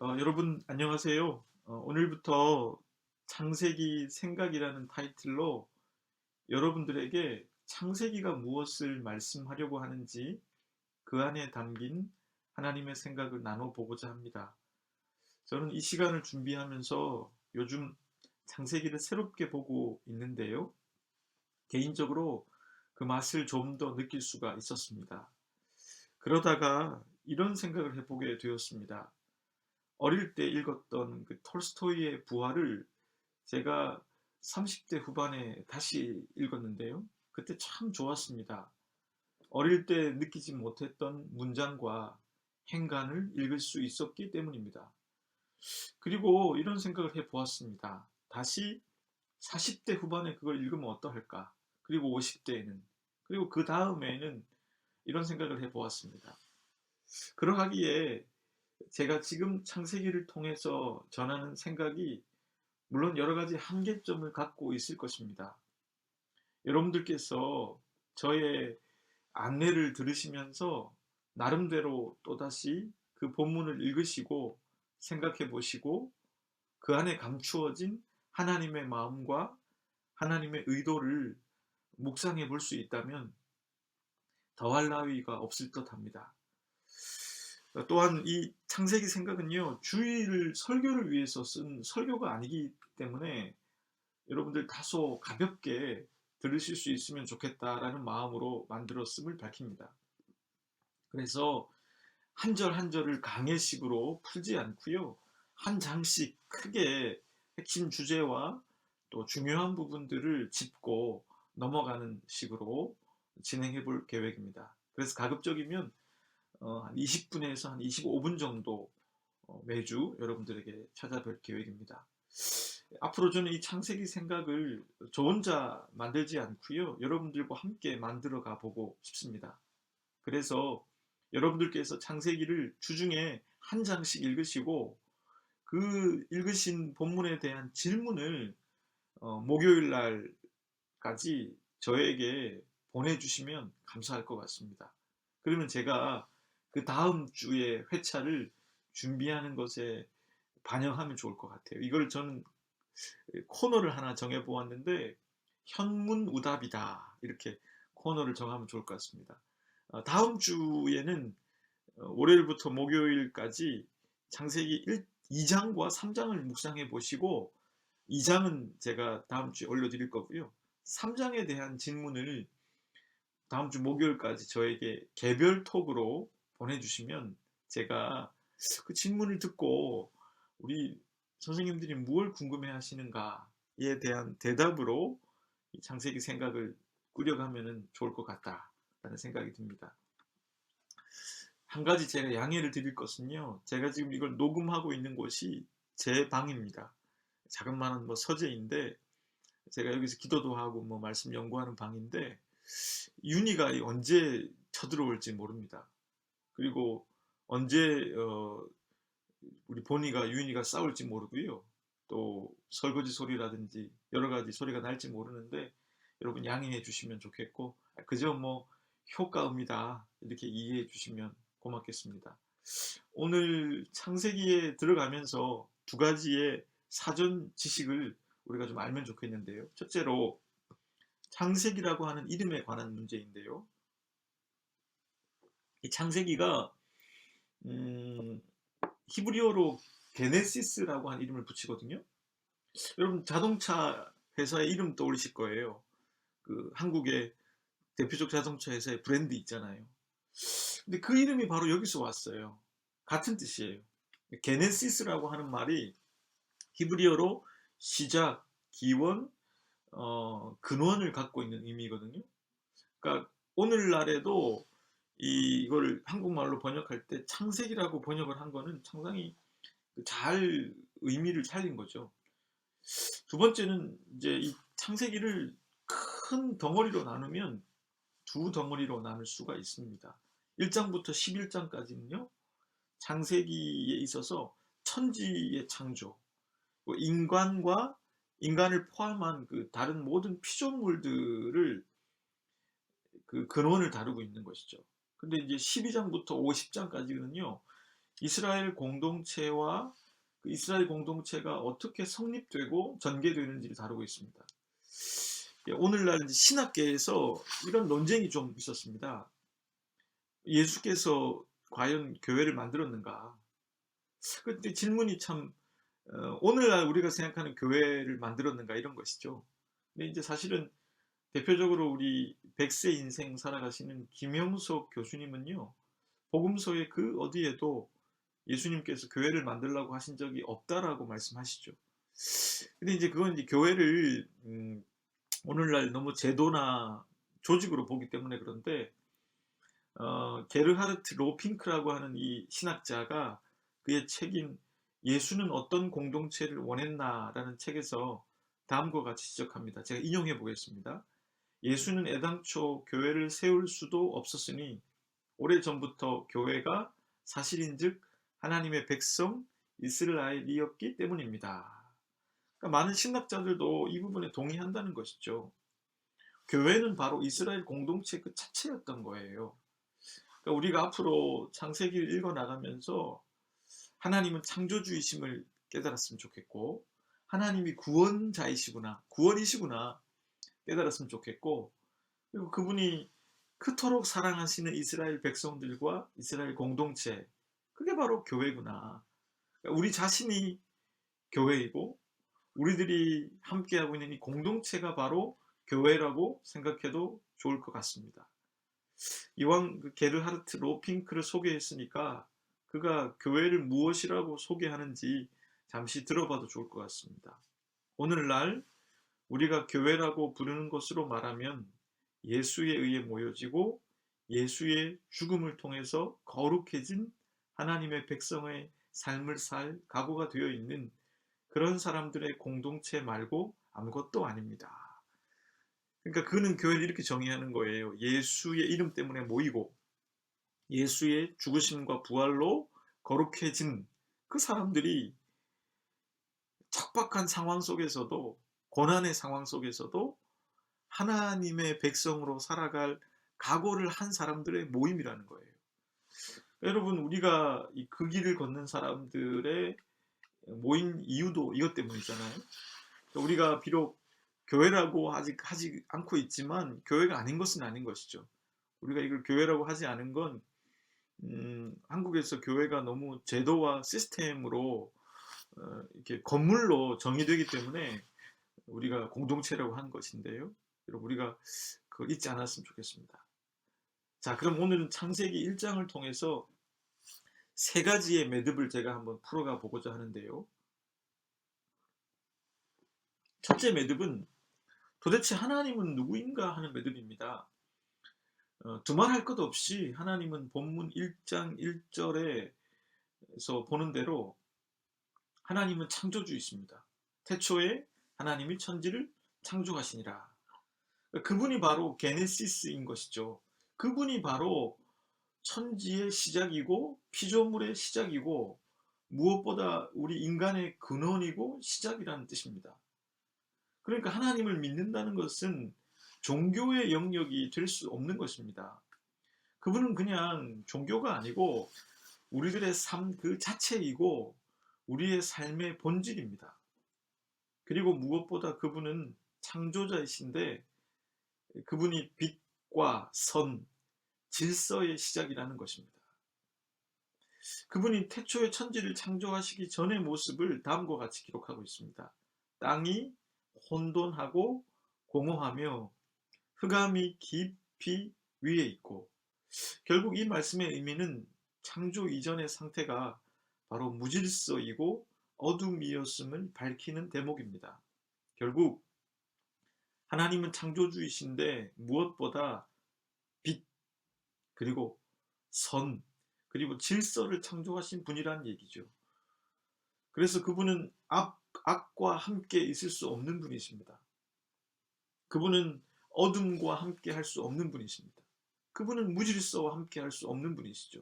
여러분 안녕하세요. 오늘부터 창세기 생각이라는 타이틀로 여러분들에게 창세기가 무엇을 말씀하려고 하는지 그 안에 담긴 하나님의 생각을 나눠보고자 합니다. 저는 이 시간을 준비하면서 요즘 창세기를 새롭게 보고 있는데요. 개인적으로 그 맛을 좀 더 느낄 수가 있었습니다. 그러다가 이런 생각을 해보게 되었습니다. 어릴 때 읽었던 그 톨스토이의 부활을 제가 30대 후반에 다시 읽었는데요. 그때 참 좋았습니다. 어릴 때 느끼지 못했던 문장과 행간을 읽을 수 있었기 때문입니다. 그리고 이런 생각을 해보았습니다. 다시 40대 후반에 그걸 읽으면 어떠할까? 그리고 50대에는, 그리고 그 다음에는 이런 생각을 해보았습니다. 그러하기에 제가 지금 창세기를 통해서 전하는 생각이 물론 여러 가지 한계점을 갖고 있을 것입니다. 여러분들께서 저의 안내를 들으시면서 나름대로 또다시 그 본문을 읽으시고 생각해 보시고 그 안에 감추어진 하나님의 마음과 하나님의 의도를 묵상해 볼 수 있다면 더할 나위가 없을 듯합니다. 또한 이 창세기 생각은요, 주일 설교를 위해서 쓴 설교가 아니기 때문에 여러분들 다소 가볍게 들으실 수 있으면 좋겠다라는 마음으로 만들었음을 밝힙니다. 그래서 한 절 한 절을 강해식으로 풀지 않고요, 한 장씩 크게 핵심 주제와 또 중요한 부분들을 짚고 넘어가는 식으로 진행해 볼 계획입니다. 그래서 가급적이면 한 20분에서 한 25분 정도 매주 여러분들에게 찾아뵐 계획입니다. 앞으로 저는 이 창세기 생각을 저 혼자 만들지 않고요, 여러분들과 함께 만들어 가 보고 싶습니다. 그래서 여러분들께서 창세기를 주중에 한 장씩 읽으시고 그 읽으신 본문에 대한 질문을 목요일 날까지 저에게 보내주시면 감사할 것 같습니다. 그러면 제가 그 다음 주에 회차를 준비하는 것에 반영하면 좋을 것 같아요. 이걸 저는 코너를 하나 정해보았는데 현문우답이다, 이렇게 코너를 정하면 좋을 것 같습니다. 다음 주에는 월요일부터 목요일까지 창세기 2장과 3장을 묵상해 보시고 2장은 제가 다음 주에 올려드릴 거고요. 3장에 대한 질문을 다음 주 목요일까지 저에게 개별 톡으로 보내주시면 제가 그 질문을 듣고 우리 선생님들이 무엇을 궁금해 하시는가에 대한 대답으로 이 창세기 생각을 꾸려가면 좋을 것 같다라는 생각이 듭니다. 한 가지 제가 양해를 드릴 것은요, 제가 지금 이걸 녹음하고 있는 곳이 제 방입니다. 자그마한 서재인데 제가 여기서 기도도 하고 말씀 연구하는 방인데 윤희가 언제 쳐들어올지 모릅니다. 그리고 언제 우리 본이가 윤희가 싸울지 모르고요. 또 설거지 소리라든지 여러 가지 소리가 날지 모르는데 여러분 양해해 주시면 좋겠고, 그저 효과음이다 이렇게 이해해 주시면 고맙겠습니다. 오늘 창세기에 들어가면서 두 가지의 사전 지식을 우리가 좀 알면 좋겠는데요. 첫째로 창세기라고 하는 이름에 관한 문제인데요. 이 창세기가 히브리어로 게네시스라고 하는 이름을 붙이거든요. 여러분 자동차 회사의 이름 떠올리실 거예요. 그 한국의 대표적 자동차 회사의 브랜드 있잖아요. 근데 그 이름이 바로 여기서 왔어요. 같은 뜻이에요. 게네시스라고 하는 말이 히브리어로 시작, 기원, 근원을 갖고 있는 의미거든요. 그러니까 오늘날에도 이걸 한국말로 번역할 때 창세기라고 번역을 한 거는 상당히 잘 의미를 살린 거죠. 두 번째는 이제 이 창세기를 큰 덩어리로 나누면 두 덩어리로 나눌 수가 있습니다. 1장부터 11장까지는요, 창세기에 있어서 천지의 창조, 인간과 인간을 포함한 그 다른 모든 피조물들을 그 근원을 다루고 있는 것이죠. 근데 이제 12장부터 50장까지는요, 이스라엘 공동체와 그 이스라엘 공동체가 어떻게 성립되고 전개되는지를 다루고 있습니다. 오늘날 신학계에서 이런 논쟁이 좀 있었습니다. 예수께서 과연 교회를 만들었는가? 그때 질문이 참 오늘날 우리가 생각하는 교회를 만들었는가 이런 것이죠. 근데 이제 사실은 대표적으로 우리 100세 인생 살아가시는 김영석 교수님은요, 복음서의 그 어디에도 예수님께서 교회를 만들라고 하신 적이 없다라고 말씀하시죠. 근데 이제 그건 이제 교회를 오늘날 너무 제도나 조직으로 보기 때문에 그런데 게르하르트 로핑크라고 하는 이 신학자가 그의 책인 예수는 어떤 공동체를 원했나라는 책에서 다음과 같이 지적합니다. 제가 인용해 보겠습니다. 예수는 애당초 교회를 세울 수도 없었으니 오래전부터 교회가 사실인즉 하나님의 백성 이스라엘이었기 때문입니다. 그러니까 많은 신학자들도 이 부분에 동의한다는 것이죠. 교회는 바로 이스라엘 공동체 그 자체였던 거예요. 그러니까 우리가 앞으로 창세기를 읽어 나가면서 하나님은 창조주이심을 깨달았으면 좋겠고, 하나님이 구원이시구나 깨달았으면 좋겠고, 그리고 그분이 그토록 사랑하시는 이스라엘 백성들과 이스라엘 공동체, 그게 바로 교회구나. 그러니까 우리 자신이 교회이고 우리들이 함께하고 있는 이 공동체가 바로 교회라고 생각해도 좋을 것 같습니다. 이왕 그 게르하르트 로핑크를 소개했으니까 그가 교회를 무엇이라고 소개하는지 잠시 들어봐도 좋을 것 같습니다. 오늘날 우리가 교회라고 부르는 것으로 말하면 예수에 의해 모여지고 예수의 죽음을 통해서 거룩해진 하나님의 백성의 삶을 살 각오가 되어 있는 그런 사람들의 공동체 말고 아무것도 아닙니다. 그러니까 그는 교회를 이렇게 정의하는 거예요. 예수의 이름 때문에 모이고 예수의 죽으심과 부활로 거룩해진 그 사람들이 척박한 상황 속에서도, 고난의 상황 속에서도 하나님의 백성으로 살아갈 각오를 한 사람들의 모임이라는 거예요. 여러분, 우리가 그 길을 걷는 사람들의 모인 이유도 이것 때문이잖아요. 우리가 비록 교회라고 아직 하지 않고 있지만 교회가 아닌 것은 아닌 것이죠. 우리가 이걸 교회라고 하지 않은 건 한국에서 교회가 너무 제도와 시스템으로 이렇게 건물로 정의되기 때문에 우리가 공동체라고 한 것인데요. 여러분, 우리가 그걸 잊지 않았으면 좋겠습니다. 자, 그럼 오늘은 창세기 1장을 통해서 세 가지의 매듭을 제가 한번 풀어가 보고자 하는데요. 첫째 매듭은 도대체 하나님은 누구인가 하는 매듭입니다. 두말할 것 없이 하나님은 본문 1장 1절에서 보는 대로 하나님은 창조주이십니다. 태초에 하나님이 천지를 창조하시니라. 그분이 바로 게네시스인 것이죠. 그분이 바로 천지의 시작이고 피조물의 시작이고 무엇보다 우리 인간의 근원이고 시작이라는 뜻입니다. 그러니까 하나님을 믿는다는 것은 종교의 영역이 될 수 없는 것입니다. 그분은 그냥 종교가 아니고 우리들의 삶 그 자체이고 우리의 삶의 본질입니다. 그리고 무엇보다 그분은 창조자이신데 그분이 빛과 선, 질서의 시작이라는 것입니다. 그분이 태초에 천지를 창조하시기 전의 모습을 다음과 같이 기록하고 있습니다. 땅이 혼돈하고 공허하며 흑암이 깊이 위에 있고, 결국 이 말씀의 의미는 창조 이전의 상태가 바로 무질서이고 어둠이었음을 밝히는 대목입니다. 결국 하나님은 창조주이신데 무엇보다 빛, 그리고 선, 그리고 질서를 창조하신 분이란 얘기죠. 그래서 그분은 악과 함께 있을 수 없는 분이십니다. 그분은 어둠과 함께 할 수 없는 분이십니다. 그분은 무질서와 함께 할 수 없는 분이시죠.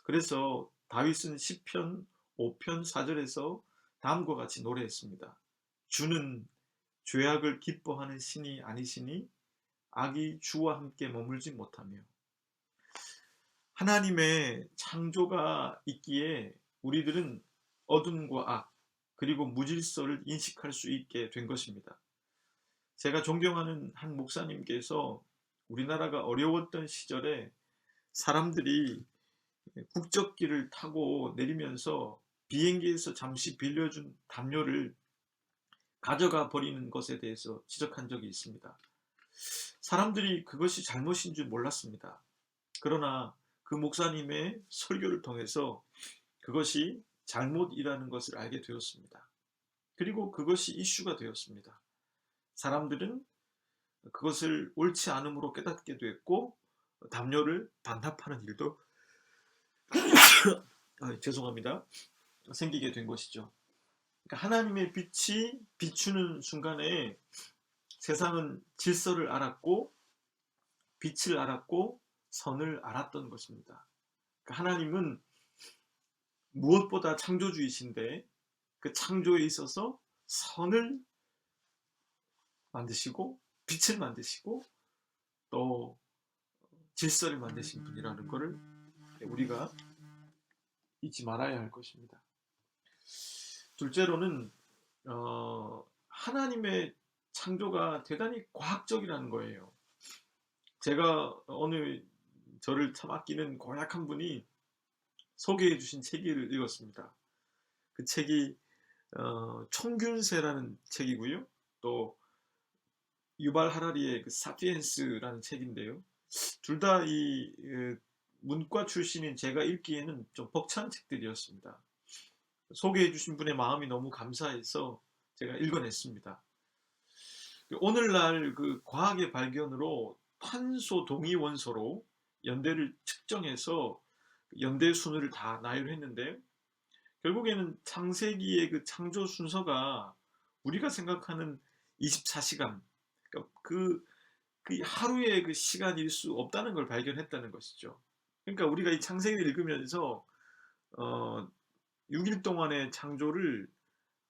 그래서 다윗은 시편 5편 4절에서 다음과 같이 노래했습니다. 주는 죄악을 기뻐하는 신이 아니시니 악이 주와 함께 머물지 못하며. 하나님의 창조가 있기에 우리들은 어둠과 악, 그리고 무질서를 인식할 수 있게 된 것입니다. 제가 존경하는 한 목사님께서 우리나라가 어려웠던 시절에 사람들이 국적기를 타고 내리면서 비행기에서 잠시 빌려준 담요를 가져가 버리는 것에 대해서 지적한 적이 있습니다. 사람들이 그것이 잘못인 줄 몰랐습니다. 그러나 그 목사님의 설교를 통해서 그것이 잘못이라는 것을 알게 되었습니다. 그리고 그것이 이슈가 되었습니다. 사람들은 그것을 옳지 않음으로 깨닫게 됐고 담요를 반납하는 일도 죄송합니다. 생기게 된 것이죠. 그러니까 하나님의 빛이 비추는 순간에 세상은 질서를 알았고 빛을 알았고 선을 알았던 것입니다. 그러니까 하나님은 무엇보다 창조주이신데 그 창조에 있어서 선을 만드시고 빛을 만드시고 또 질서를 만드신 분이라는 것을 우리가 잊지 말아야 할 것입니다. 둘째로는 하나님의 창조가 대단히 과학적이라는 거예요. 제가 어느 저를 참 아끼는 고약한 분이 소개해 주신 책을 읽었습니다. 그 책이 총균세라는 책이고요. 또 유발 하라리의 그 사피엔스라는 책인데요. 둘 다 이 문과 출신인 제가 읽기에는 좀 벅찬 책들이었습니다. 소개해 주신 분의 마음이 너무 감사해서 제가 읽어냈습니다. 오늘날 그 과학의 발견으로 탄소 동위 원소로 연대를 측정해서 연대 순위를 다 나열했는데 결국에는 창세기의 그 창조 순서가 우리가 생각하는 24시간 그 하루의 그 시간일 수 없다는 걸 발견했다는 것이죠. 그러니까 우리가 이 창세기를 읽으면서 6일 동안의 창조를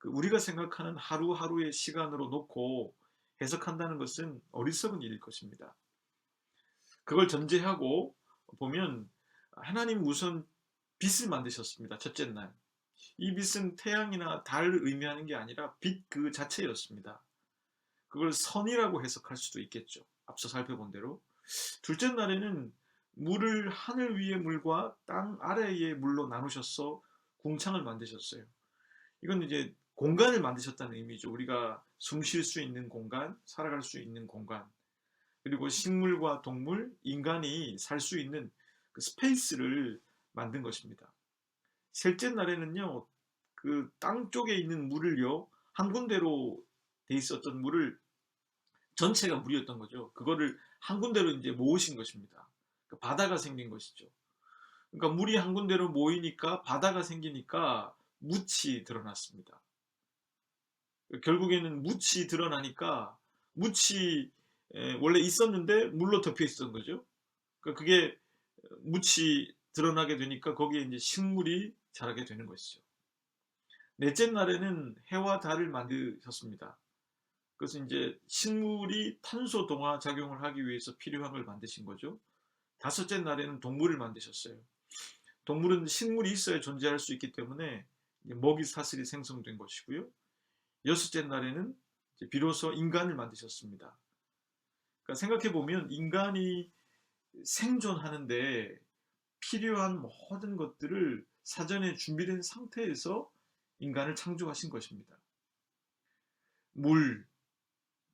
우리가 생각하는 하루하루의 시간으로 놓고 해석한다는 것은 어리석은 일일 것입니다. 그걸 전제하고 보면 하나님 우선 빛을 만드셨습니다. 첫째 날. 이 빛은 태양이나 달을 의미하는 게 아니라 빛 그 자체였습니다. 그걸 선이라고 해석할 수도 있겠죠. 앞서 살펴본 대로. 둘째 날에는 물을 하늘 위의 물과 땅 아래의 물로 나누셔서 궁창을 만드셨어요. 이건 이제 공간을 만드셨다는 의미죠. 우리가 숨 쉴 수 있는 공간, 살아갈 수 있는 공간, 그리고 식물과 동물, 인간이 살 수 있는 그 스페이스를 만든 것입니다. 셋째 날에는요, 그 땅 쪽에 있는 물을요, 한 군데로 돼 있었던 물을 전체가 물이었던 거죠. 그거를 한 군데로 이제 모으신 것입니다. 그러니까 바다가 생긴 것이죠. 그러니까 물이 한 군데로 모이니까 바다가 생기니까 묻이 드러났습니다. 결국에는 묻이 드러나니까 묻이 원래 있었는데 물로 덮여 있었던 거죠. 그러니까 그게 묻이 드러나게 되니까 거기에 이제 식물이 자라게 되는 것이죠. 넷째 날에는 해와 달을 만드셨습니다. 그래서 이제 식물이 탄소 동화 작용을 하기 위해서 필요한 걸 만드신 거죠. 다섯째 날에는 동물을 만드셨어요. 동물은 식물이 있어야 존재할 수 있기 때문에 먹이 사슬이 생성된 것이고요. 여섯째 날에는 비로소 인간을 만드셨습니다. 그러니까 생각해 보면 인간이 생존하는데 필요한 모든 것들을 사전에 준비된 상태에서 인간을 창조하신 것입니다. 물,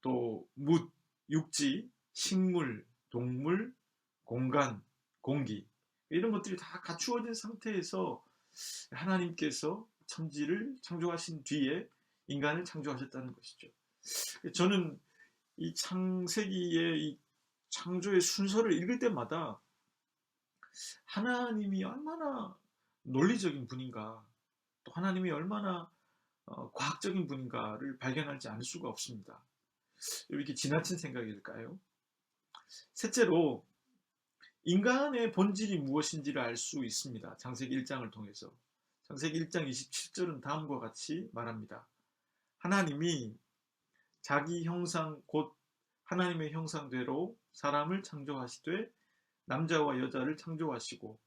또 묻, 육지, 식물, 동물, 공간, 공기 이런 것들이 다 갖추어진 상태에서 하나님께서 천지를 창조하신 뒤에 인간을 창조하셨다는 것이죠. 저는 이 창세기의 이 창조의 순서를 읽을 때마다 하나님이 얼마나 논리적인 분인가, 또 하나님이 얼마나 과학적인 분인가를 발견하지 않을 수가 없습니다. 이렇게 지나친 생각일까요? 셋째로 인간의 본질이 무엇인지를 알 수 있습니다. 창세기 1장을 통해서. 창세기 1장 27절은 다음과 같이 말합니다. 하나님이 자기 형상 곧 하나님의 형상대로 사람을 창조하시되 남자와 여자를 창조하시고,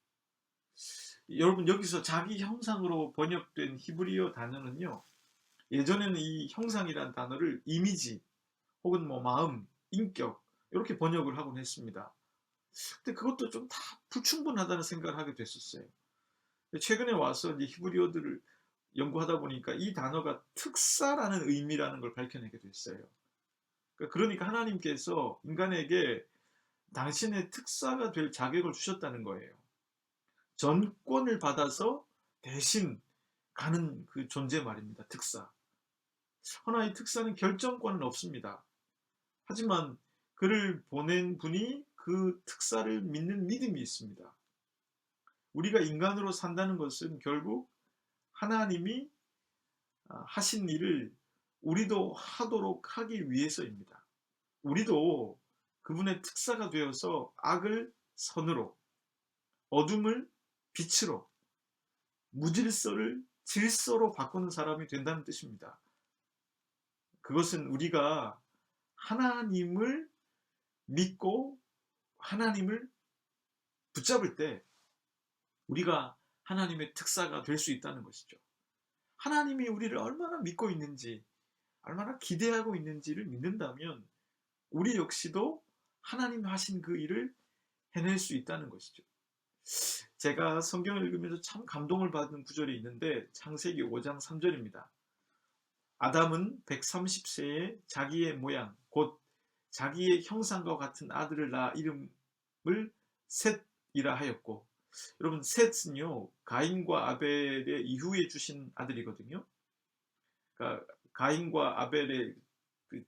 여러분 여기서 자기 형상으로 번역된 히브리어 단어는요, 예전에는 이 형상이란 단어를 이미지 혹은 뭐 마음, 인격 이렇게 번역을 하곤 했습니다. 근데 그것도 좀 다 불충분하다는 생각을 하게 됐었어요. 최근에 와서 이제 히브리어들을 연구하다 보니까 이 단어가 특사라는 의미라는 걸 밝혀내게 됐어요. 그러니까 하나님께서 인간에게 당신의 특사가 될 자격을 주셨다는 거예요. 전권을 받아서 대신 가는 그 존재 말입니다. 특사. 허나 이 특사는 결정권은 없습니다. 하지만 그를 보낸 분이 그 특사를 믿는 믿음이 있습니다. 우리가 인간으로 산다는 것은 결국 하나님이 하신 일을 우리도 하도록 하기 위해서입니다. 우리도 그분의 특사가 되어서 악을 선으로, 어둠을 빛으로, 무질서를 질서로 바꾸는 사람이 된다는 뜻입니다. 그것은 우리가 하나님을 믿고 하나님을 붙잡을 때 우리가 하나님의 특사가 될 수 있다는 것이죠. 하나님이 우리를 얼마나 믿고 있는지, 얼마나 기대하고 있는지를 믿는다면 우리 역시도 하나님 하신 그 일을 해낼 수 있다는 것이죠. 제가 성경을 읽으면서 참 감동을 받은 구절이 있는데 창세기 5장 3절입니다. 아담은 130세에 자기의 모양, 곧 자기의 형상과 같은 아들을 낳아 이름을 셋이라 하였고, 여러분 셋은요 가인과 아벨의 이후에 주신 아들이거든요. 그러니까 가인과 아벨의 그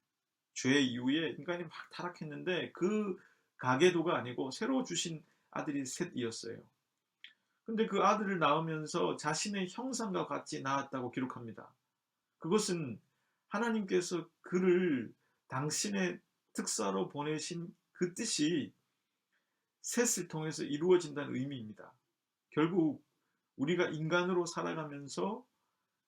죄 이후에 인간이 막 타락했는데 그 가계도가 아니고 새로 주신 아들이 셋이었어요. 근데 그 아들을 낳으면서 자신의 형상과 같이 낳았다고 기록합니다. 그것은 하나님께서 그를 당신의 특사로 보내신 그 뜻이 셋을 통해서 이루어진다는 의미입니다. 결국 우리가 인간으로 살아가면서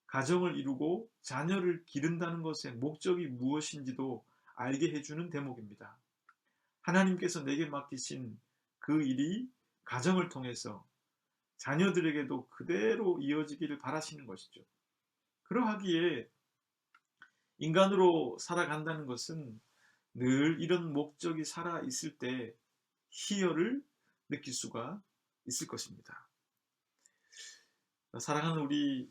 가정을 이루고 자녀를 기른다는 것의 목적이 무엇인지도 알게 해주는 대목입니다. 하나님께서 내게 맡기신 그 일이 가정을 통해서 자녀들에게도 그대로 이어지기를 바라시는 것이죠. 그러하기에 인간으로 살아간다는 것은 늘 이런 목적이 살아 있을 때 희열을 느낄 수가 있을 것입니다. 사랑하는 우리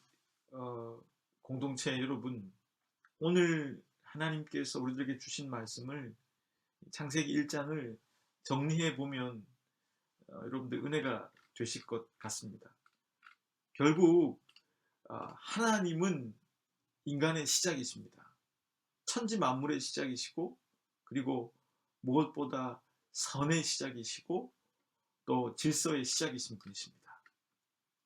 공동체 여러분, 오늘 하나님께서 우리들에게 주신 말씀을 창세기 1장을 정리해 보면 여러분들 은혜가 되실 것 같습니다. 결국 하나님은 인간의 시작이십니다. 천지 만물의 시작이시고, 그리고 무엇보다 선의 시작이시고 또 질서의 시작이신 분이십니다.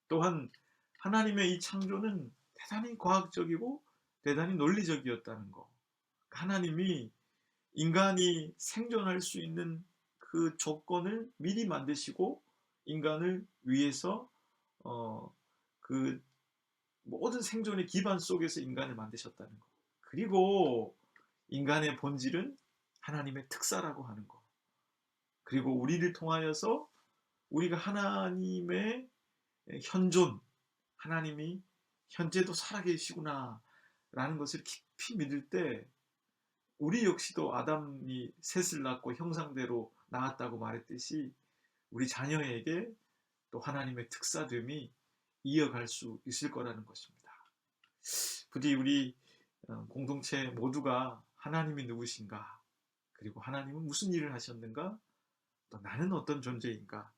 또한 하나님의 이 창조는 대단히 과학적이고 대단히 논리적이었다는 거. 하나님이 인간이 생존할 수 있는 그 조건을 미리 만드시고 인간을 위해서 그 모든 생존의 기반 속에서 인간을 만드셨다는 거. 그리고 인간의 본질은 하나님의 특사라고 하는 거. 그리고 우리를 통하여서 우리가 하나님의 현존, 하나님이 현재도 살아계시구나 라는 것을 깊이 믿을 때 우리 역시도 아담이 셋을 낳고 형상대로 낳았다고 말했듯이 우리 자녀에게 또 하나님의 특사됨이 이어갈 수 있을 거라는 것입니다. 부디 우리 공동체 모두가 하나님이 누구신가, 그리고 하나님은 무슨 일을 하셨는가, 또 나는 어떤 존재인가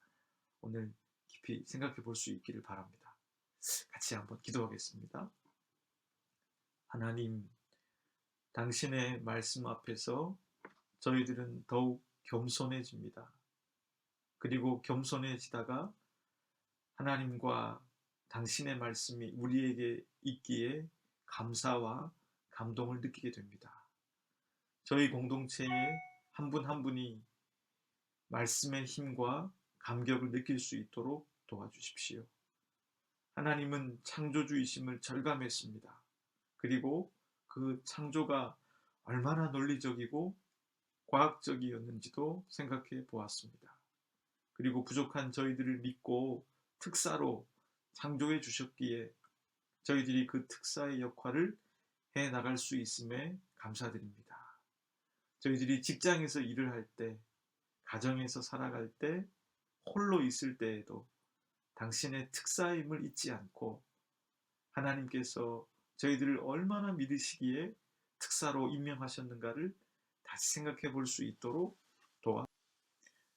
오늘 깊이 생각해 볼 수 있기를 바랍니다. 같이 한번 기도하겠습니다. 하나님, 당신의 말씀 앞에서 저희들은 더욱 겸손해집니다. 그리고 겸손해지다가 하나님과 당신의 말씀이 우리에게 있기에 감사와 감동을 느끼게 됩니다. 저희 공동체의 한 분 한 분이 말씀의 힘과 감격을 느낄 수 있도록 도와주십시오. 하나님은 창조주이심을 절감했습니다. 그리고 그 창조가 얼마나 논리적이고 과학적이었는지도 생각해 보았습니다. 그리고 부족한 저희들을 믿고 특사로 창조해 주셨기에 저희들이 그 특사의 역할을 해 나갈 수 있음에 감사드립니다. 저희들이 직장에서 일을 할 때, 가정에서 살아갈 때, 홀로 있을 때에도 당신의 특사임을 잊지 않고 하나님께서 저희들을 얼마나 믿으시기에 특사로 임명하셨는가를 다시 생각해 볼 수 있도록 도와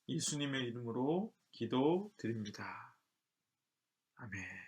예수님의 이름으로 기도드립니다. 아멘.